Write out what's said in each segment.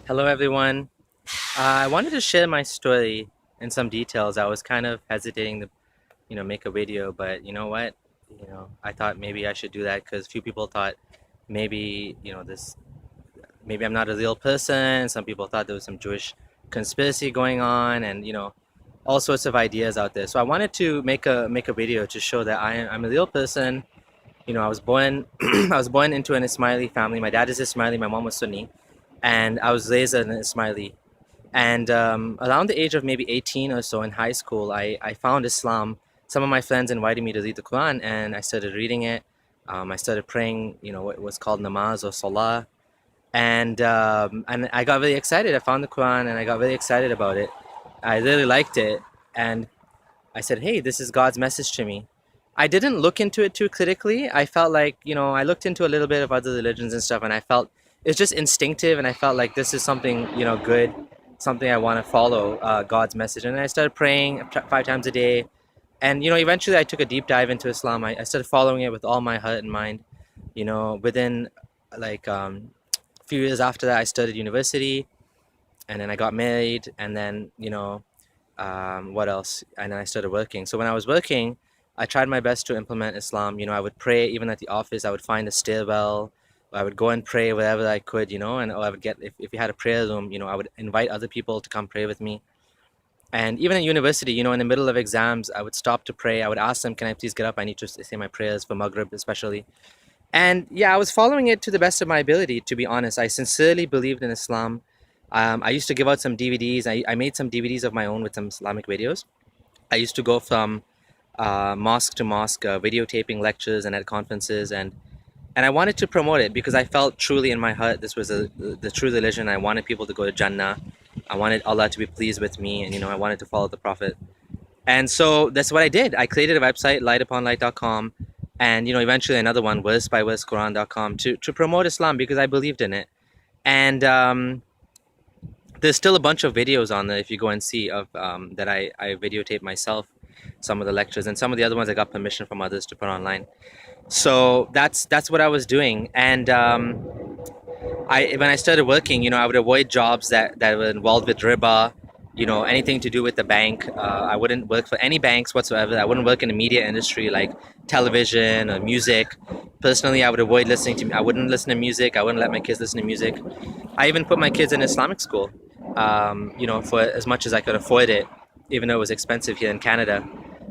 Hello, everyone. I wanted to share my story in some details. I was kind of hesitating to, make a video, but you know what? I thought maybe I should do that because few people thought maybe, maybe I'm not a real person. Some people thought there was some Jewish conspiracy going on, and all sorts of ideas out there. So I wanted to make a video to show that I'm a real person. I was born I was born into an Ismaili family. My dad is Ismaili, my mom was Sunni, and I was raised an Ismaili. And around the age of maybe 18 or so in high school, I found Islam. Some of my friends invited me to read the Quran, and I started reading it. I started praying, what was called namaz or salah. And I got really excited. I found the Quran, and I got really excited about it. I really liked it. And I said, hey, this is God's message to me. I didn't look into it too critically. I felt like, I looked into a little bit of other religions and stuff, and I felt it's just instinctive, and I felt like this is something, good, something I want to follow, God's message. And I started praying 5 times a day. And, eventually I took a deep dive into Islam. I started following it with all my heart and mind. Within like a few years after that, I studied university, and then I got married, and then, what else? And then I started working. So when I was working, I tried my best to implement Islam. I would pray even at the office. I would find a stairwell. I would go and pray wherever I could, and I would get, if we had a prayer room, I would invite other people to come pray with me. And even in university, in the middle of exams, I would stop to pray. I would ask them, can I please get up? I need to say my prayers for Maghrib especially. And yeah, I was following it to the best of my ability, to be honest. I sincerely believed in Islam. I used to give out some DVDs. I made some DVDs of my own with some Islamic videos. I used to go from mosque to mosque, videotaping lectures and at conferences, and I wanted to promote it because I felt truly in my heart this was the true religion. I wanted people to go to Jannah. I wanted Allah to be pleased with me, and I wanted to follow the Prophet. And so that's what I did. I created a website, lightuponlight.com, and eventually another one, versebyversequran.com, to promote Islam because I believed in it. And there's still a bunch of videos on there if you go and see of that I videotape myself, some of the lectures, and some of the other ones I got permission from others to put online. So that's what I was doing. And when I started working, I would avoid jobs that were involved with riba, anything to do with the bank. I wouldn't work for any banks whatsoever. I wouldn't work in the media industry like television or music. Personally, I would avoid I wouldn't listen to music. I wouldn't let my kids listen to music. I even put my kids in Islamic school, for as much as I could afford it, even though it was expensive here in Canada.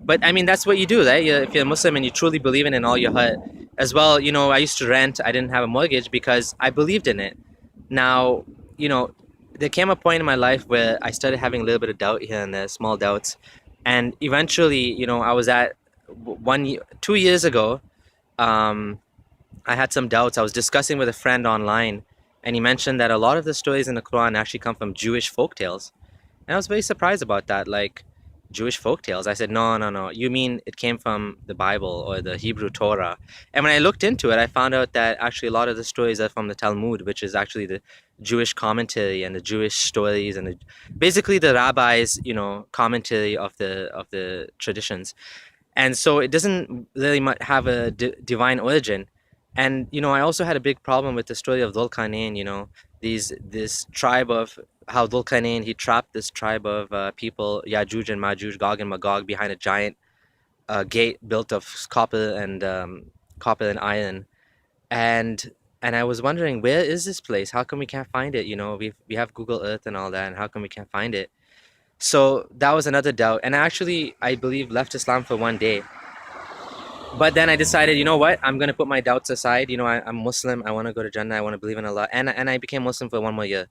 But I mean, that's what you do, right? If you're a Muslim and you truly believe in it in all your heart, as well. I used to rent. I didn't have a mortgage because I believed in it. Now, there came a point in my life where I started having a little bit of doubt here and there, small doubts, and eventually, I was at 2 years ago. Um, I had some doubts. I was discussing with a friend online, and he mentioned that a lot of the stories in the Quran actually come from Jewish folk tales. And I was very surprised about that, like Jewish folk tales. I said, no, no, no. You mean it came from the Bible or the Hebrew Torah? And when I looked into it, I found out that actually a lot of the stories are from the Talmud, which is actually the Jewish commentary and the Jewish stories and basically the rabbis, commentary of the traditions. And so it doesn't really have a divine origin. And I also had a big problem with the story of Dhul Qarnayn. This tribe of how Dhul Qarnayn, he trapped this tribe of people, Yajuj and Majuj, Gog and Magog, behind a giant gate built of copper and iron. And and I was wondering, where is this place? How come we can't find it? We have Google Earth and all that, and how come we can't find it? So that was another doubt. And actually, I believe, left Islam for one day. But then I decided, you know what? I'm gonna put my doubts aside. I'm Muslim. I want to go to Jannah. I want to believe in Allah. And I became Muslim for one more year.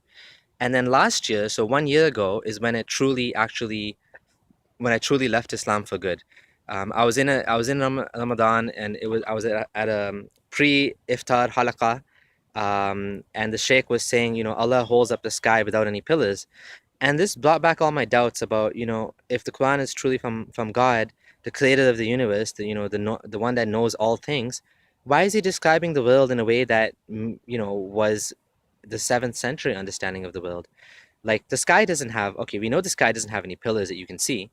And then last year, so 1 year ago, is when when I truly left Islam for good. I was in Ramadan, and I was at a pre-iftar halaqah, and the sheikh was saying, Allah holds up the sky without any pillars. And this brought back all my doubts about, if the Quran is truly from God, the creator of the universe, the one that knows all things, why is he describing the world in a way that, was the 7th century understanding of the world? Like, the sky doesn't have, okay, we know the sky doesn't have any pillars that you can see,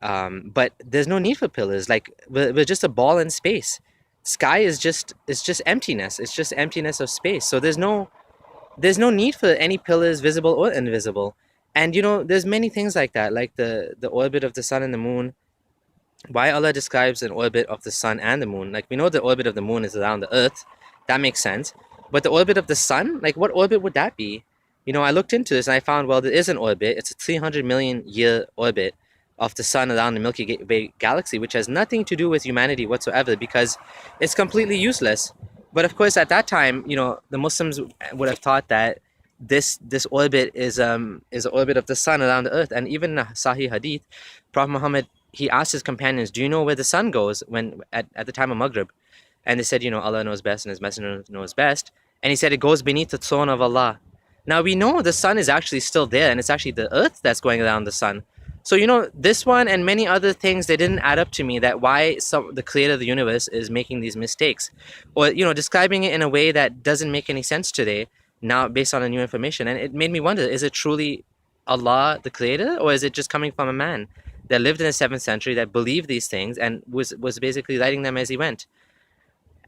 but there's no need for pillars. Like, we're just a ball in space. Sky is just, it's just emptiness. It's just emptiness of space. So there's no there's no need for any pillars, visible or invisible. And there's many things like that, like the orbit of the sun and the moon. Why Allah describes an orbit of the sun and the moon? Like, we know the orbit of the moon is around the earth. That makes sense. But the orbit of the sun, like, what orbit would that be? I looked into this and I found, well, there is an orbit. It's a 300 million year orbit of the sun around the Milky Way galaxy, which has nothing to do with humanity whatsoever, because it's completely useless. But of course, at that time, the Muslims would have thought that this orbit is an orbit of the sun around the earth. And even in Sahih Hadith, Prophet Muhammad, he asked his companions, do you know where the sun goes when at the time of Maghrib? And they said, Allah knows best and his messenger knows best. And he said, it goes beneath the throne of Allah. Now we know the sun is actually still there, and it's actually the earth that's going around the sun. So this one and many other things, they didn't add up to me, that why the creator of the universe is making these mistakes, or describing it in a way that doesn't make any sense today, now based on the new information. And it made me wonder, is it truly Allah the creator, or is it just coming from a man that lived in the 7th century, that believed these things and was basically writing them as he went?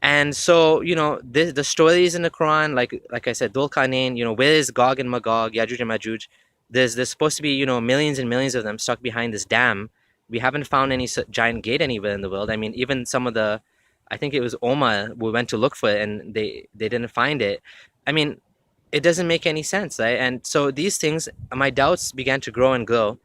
And so, the stories in the Quran, like I said, Dhul Qarnayn, where is Gog and Magog, Yajuj and Majuj? There's supposed to be, millions and millions of them stuck behind this dam. We haven't found any giant gate anywhere in the world. I mean, even some of I think it was Omar, we went to look for it and they didn't find it. I mean, it doesn't make any sense, right? And so these things, my doubts began to grow and grow.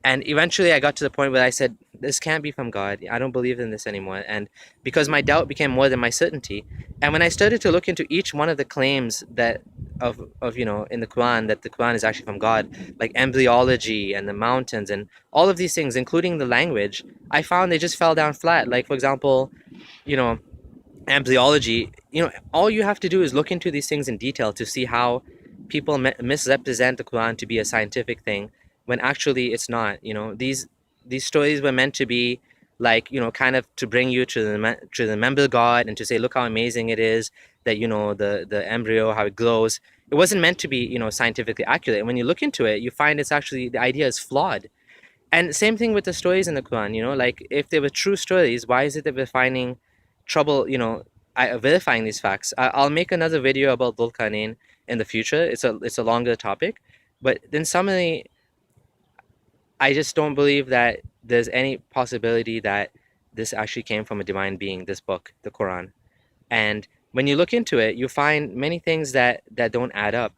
And eventually I got to the point where I said, this can't be from God. I don't believe in this anymore. And because my doubt became more than my certainty. And when I started to look into each one of the claims that of in the Quran, that the Quran is actually from God, like embryology and the mountains and all of these things, including the language, I found they just fell down flat. Like, for example, you know, embryology, all you have to do is look into these things in detail to see how people misrepresent the Quran to be a scientific thing, when actually it's not. These stories were meant to be like, kind of to bring you to remember God, and to say, look how amazing it is that, the embryo, how it glows. It wasn't meant to be, scientifically accurate. And when you look into it, you find it's actually, the idea is flawed. And same thing with the stories in the Quran, like, if they were true stories, why is it that we're finding trouble, verifying these facts? I'll make another video about Dhul Qarnayn in the future. It's a longer topic. But in summary, I just don't believe that there's any possibility that this actually came from a divine being, this book, the Quran. And when you look into it, you find many things that don't add up.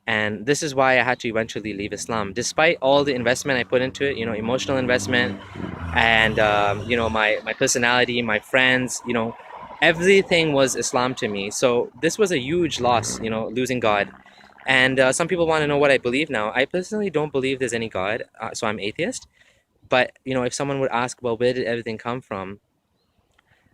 And this is why I had to eventually leave Islam, despite all the investment I put into it, emotional investment, and my personality, my friends, everything was Islam to me. So this was a huge loss, losing God. And some people want to know what I believe now. I personally don't believe there's any God, so I'm atheist. But if someone would ask, well, where did everything come from?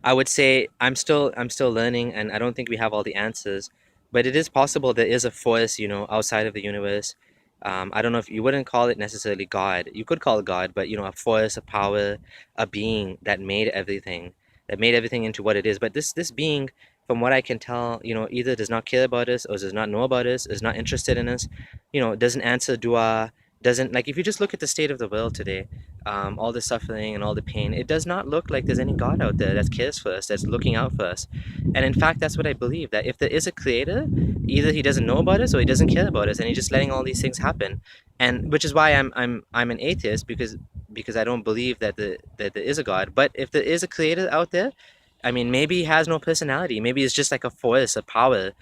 I would say I'm still learning, and I don't think we have all the answers. But it is possible there is a force, outside of the universe. I don't know, if you wouldn't call it necessarily God. You could call it God, but a force, a power, a being that made everything into what it is. But this being, from what I can tell, either does not care about us, or does not know about us, is not interested in us, doesn't answer dua, doesn't, like, if you just look at the state of the world today, all the suffering and all the pain, it does not look like there's any God out there that cares for us, that's looking out for us. And in fact, that's what I believe, that if there is a creator, either he doesn't know about us or he doesn't care about us, and he's just letting all these things happen. And which is why I'm an atheist, because I don't believe that there is a God. But if there is a creator out there, I mean, maybe he has no personality. Maybe it's just like a force, a power,